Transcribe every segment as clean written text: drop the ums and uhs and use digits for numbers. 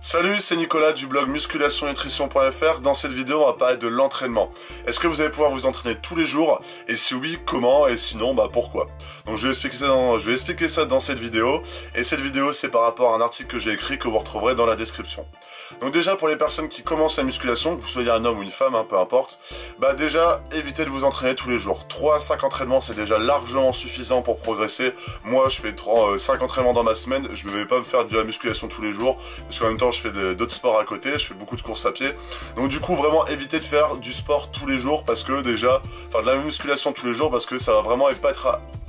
Salut, c'est Nicolas du blog musculationnutrition.fr. Dans cette vidéo, on va parler de l'entraînement. Est-ce que vous allez pouvoir vous entraîner tous les jours? Et si oui, comment? Et sinon, pourquoi? Donc je vais expliquer ça dans cette vidéo. Et cette vidéo, c'est par rapport à un article que j'ai écrit que vous retrouverez dans la description. Donc déjà, pour les personnes qui commencent la musculation, que vous soyez un homme ou une femme, peu importe, déjà, évitez de vous entraîner tous les jours. 3 à 5 entraînements, c'est déjà largement suffisant pour progresser. Moi, je fais 5 entraînements dans ma semaine. Je ne vais pas me faire de la musculation tous les jours, parce qu'en même temps, je fais d'autres sports à côté, je fais beaucoup de courses à pied. Donc du coup, vraiment évitez de faire du sport tous les jours parce que déjà, de la musculation tous les jours parce que ça va vraiment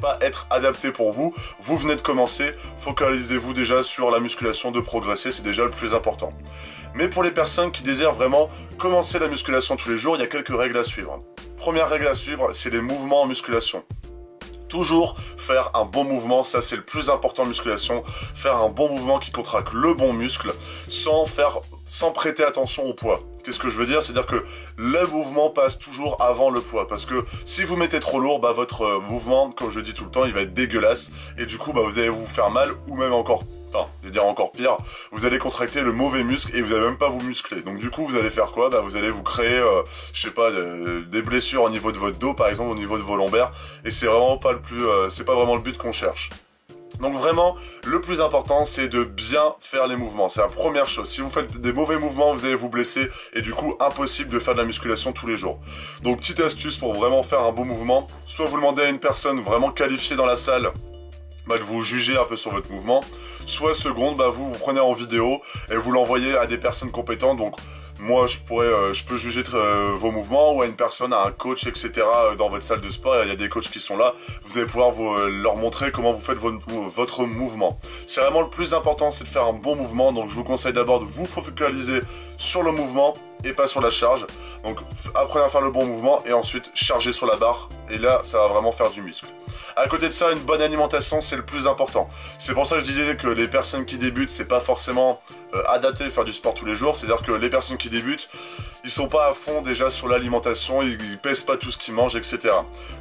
pas être adapté pour vous. Vous venez de commencer, focalisez-vous déjà sur la musculation, de progresser, c'est déjà le plus important. Mais pour les personnes qui désirent vraiment commencer la musculation tous les jours, il y a quelques règles à suivre. Première règle à suivre, c'est les mouvements en musculation. Toujours faire un bon mouvement, ça c'est le plus important en musculation, faire un bon mouvement qui contracte le bon muscle sans prêter attention au poids. Qu'est-ce que je veux dire? C'est-à-dire que le mouvement passe toujours avant le poids, parce que si vous mettez trop lourd, votre mouvement, comme je dis tout le temps, il va être dégueulasse, et du coup vous allez vous faire mal, ou même encore pire, vous allez contracter le mauvais muscle et vous allez même pas vous muscler. Donc du coup, vous allez faire quoi? Vous allez vous créer, des blessures au niveau de votre dos, par exemple, au niveau de vos lombaires. Et c'est vraiment pas c'est pas vraiment le but qu'on cherche. Donc vraiment, le plus important, c'est de bien faire les mouvements. C'est la première chose. Si vous faites des mauvais mouvements, vous allez vous blesser et du coup, impossible de faire de la musculation tous les jours. Donc petite astuce pour vraiment faire un bon mouvement, soit vous demandez à une personne vraiment qualifiée dans la salle de vous juger un peu sur votre mouvement, soit seconde, vous prenez en vidéo et vous l'envoyez à des personnes compétentes. Donc moi je peux juger vos mouvements, ou à une personne, à un coach, etc. dans votre salle de sport. Il y a des coachs qui sont là, vous allez pouvoir leur montrer comment vous faites votre mouvement. C'est vraiment le plus important, c'est de faire un bon mouvement. Donc je vous conseille d'abord de vous focaliser sur le mouvement et pas sur la charge. Donc apprenez à faire le bon mouvement et ensuite chargez sur la barre, et là ça va vraiment faire du muscle. À côté de ça, une bonne alimentation, c'est le plus important. C'est pour ça que je disais que les personnes qui débutent, c'est pas forcément adapté de faire du sport tous les jours. C'est-à-dire que les personnes qui débutent, ils sont pas à fond déjà sur l'alimentation, ils pèsent pas tout ce qu'ils mangent, etc.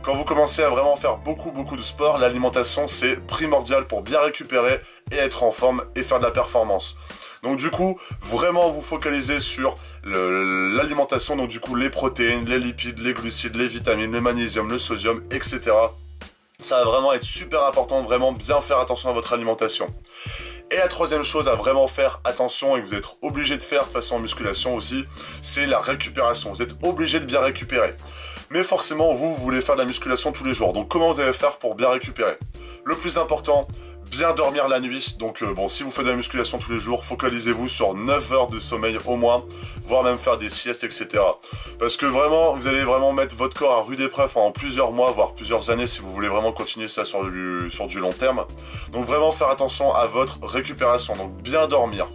Quand vous commencez à vraiment faire beaucoup de sport, l'alimentation c'est primordial pour bien récupérer et être en forme et faire de la performance. Donc du coup, vraiment vous focalisez sur l'alimentation, donc du coup les protéines, les lipides, les glucides, les vitamines, le magnésium, le sodium, etc. Ça va vraiment être super important de vraiment bien faire attention à votre alimentation. Et la troisième chose à vraiment faire attention, et que vous êtes obligé de faire de façon en musculation aussi, c'est la récupération. Vous êtes obligé de bien récupérer. Mais forcément, vous voulez faire de la musculation tous les jours. Donc comment vous allez faire pour bien récupérer? Le plus important, bien dormir la nuit. Donc si vous faites de la musculation tous les jours, focalisez-vous sur 9 heures de sommeil au moins, voire même faire des siestes, etc. Parce que vraiment, vous allez vraiment mettre votre corps à rude épreuve pendant plusieurs mois, voire plusieurs années, si vous voulez vraiment continuer ça sur du long terme. Donc vraiment faire attention à votre récupération, donc bien dormir.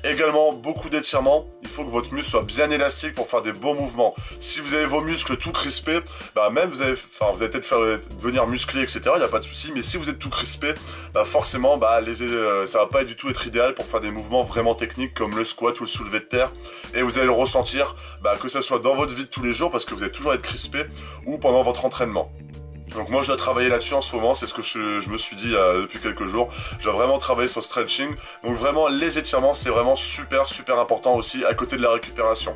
Également, beaucoup d'étirements. Il faut que votre muscle soit bien élastique pour faire des bons mouvements. Si vous avez vos muscles tout crispés, même vous allez peut-être faire devenir musclé, etc. Il n'y a pas de souci. Mais si vous êtes tout crispé, forcément, ça va pas du tout être idéal pour faire des mouvements vraiment techniques comme le squat ou le soulevé de terre. Et vous allez le ressentir, que ce soit dans votre vie de tous les jours, parce que vous allez toujours être crispé, ou pendant votre entraînement. Donc moi je dois travailler là-dessus en ce moment, c'est ce que je me suis dit depuis quelques jours. Je dois vraiment travailler sur le stretching. Donc vraiment les étirements c'est vraiment super important aussi à côté de la récupération.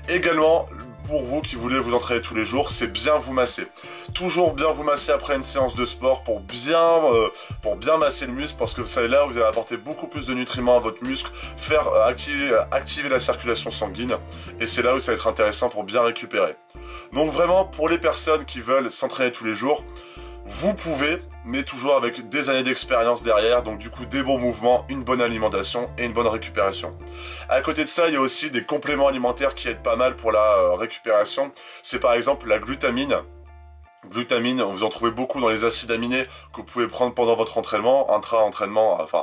Également, pour vous qui voulez vous entraîner tous les jours, c'est bien vous masser. Toujours bien vous masser après une séance de sport pour bien masser le muscle, parce que c'est là où vous allez apporter beaucoup plus de nutriments à votre muscle, faire activer la circulation sanguine, et c'est là où ça va être intéressant pour bien récupérer. Donc vraiment, pour les personnes qui veulent s'entraîner tous les jours, vous pouvez, mais toujours avec des années d'expérience derrière, donc du coup des bons mouvements, une bonne alimentation et une bonne récupération. À côté de ça, il y a aussi des compléments alimentaires qui aident pas mal pour la récupération. C'est par exemple la glutamine. Glutamine, vous en trouvez beaucoup dans les acides aminés que vous pouvez prendre pendant votre entraînement,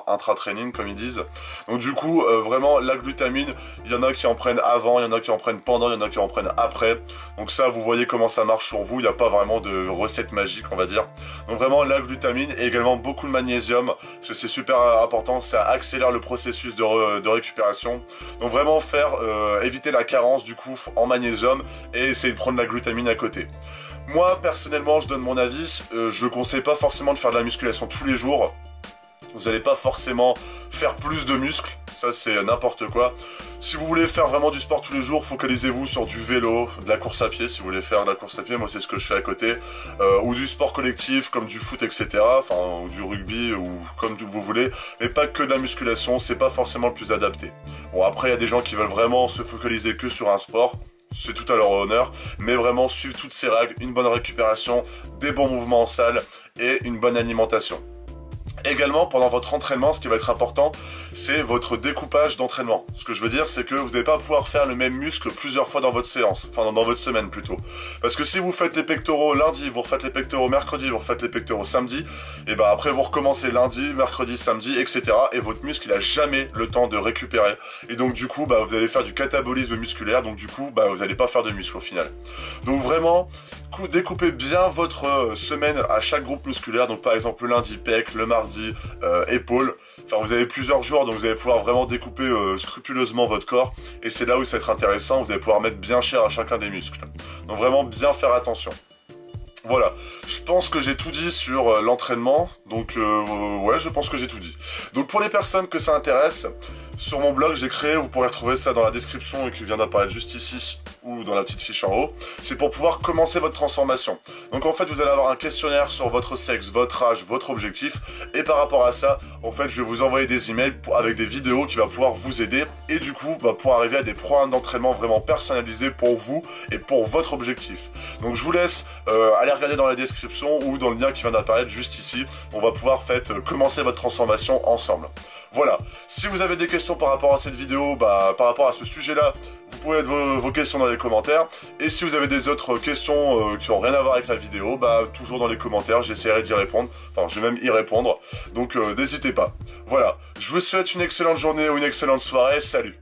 intra-training comme ils disent. Donc du coup, vraiment la glutamine, il y en a qui en prennent avant, il y en a qui en prennent pendant, il y en a qui en prennent après. Donc ça, vous voyez comment ça marche sur vous, il n'y a pas vraiment de recette magique, on va dire. Donc vraiment la glutamine et également beaucoup de magnésium, parce que c'est super important, ça accélère le processus de récupération. Donc vraiment éviter la carence du coup en magnésium et essayer de prendre la glutamine à côté. Moi, personnellement, je donne mon avis, je ne conseille pas forcément de faire de la musculation tous les jours. Vous n'allez pas forcément faire plus de muscles, ça c'est n'importe quoi. Si vous voulez faire vraiment du sport tous les jours, focalisez-vous sur du vélo, de la course à pied, si vous voulez faire de la course à pied, moi c'est ce que je fais à côté, ou du sport collectif comme du foot, etc. Enfin, ou du rugby, ou comme vous voulez, mais pas que de la musculation, c'est pas forcément le plus adapté. Bon, après il y a des gens qui veulent vraiment se focaliser que sur un sport, c'est tout à leur honneur, mais vraiment suivre toutes ces règles, une bonne récupération, des bons mouvements en salle et une bonne alimentation. Également, pendant votre entraînement, ce qui va être important, c'est votre découpage d'entraînement. Ce que je veux dire, c'est que vous n'allez pas pouvoir faire le même muscle plusieurs fois dans votre séance, enfin dans votre semaine plutôt. Parce que si vous faites les pectoraux lundi, vous refaites les pectoraux mercredi, vous refaites les pectoraux samedi, et ben après vous recommencez lundi, mercredi, samedi, etc. Et votre muscle, il a jamais le temps de récupérer. Et donc du coup, vous allez faire du catabolisme musculaire, donc du coup, vous n'allez pas faire de muscle au final. Donc vraiment, découpez bien votre semaine à chaque groupe musculaire. Donc par exemple le lundi pec, le mardi épaules. Enfin vous avez plusieurs jours, donc vous allez pouvoir vraiment découper scrupuleusement votre corps. Et c'est là où ça va être intéressant, vous allez pouvoir mettre bien cher à chacun des muscles. Donc vraiment bien faire attention. Voilà, je pense que j'ai tout dit sur l'entraînement, donc ouais, je pense que j'ai tout dit. Donc pour les personnes que ça intéresse, sur mon blog j'ai créé, vous pourrez retrouver ça dans la description qui vient d'apparaître juste ici, ou dans la petite fiche en haut, c'est pour pouvoir commencer votre transformation. Donc en fait vous allez avoir un questionnaire sur votre sexe, votre âge, votre objectif, et par rapport à ça, en fait je vais vous envoyer des emails avec des vidéos qui vont pouvoir vous aider, et du coup pour arriver à des programmes d'entraînement vraiment personnalisés pour vous et pour votre objectif. Donc je vous laisse aller regarder dans la description ou dans le lien qui vient d'apparaître juste ici, on va pouvoir commencer votre transformation ensemble. Voilà, si vous avez des questions par rapport à cette vidéo, par rapport à ce sujet-là, vous pouvez mettre vos questions dans les commentaires. Et si vous avez des autres questions qui n'ont rien à voir avec la vidéo, toujours dans les commentaires, j'essaierai d'y répondre. Enfin, je vais même y répondre. Donc n'hésitez pas. Voilà, je vous souhaite une excellente journée ou une excellente soirée. Salut!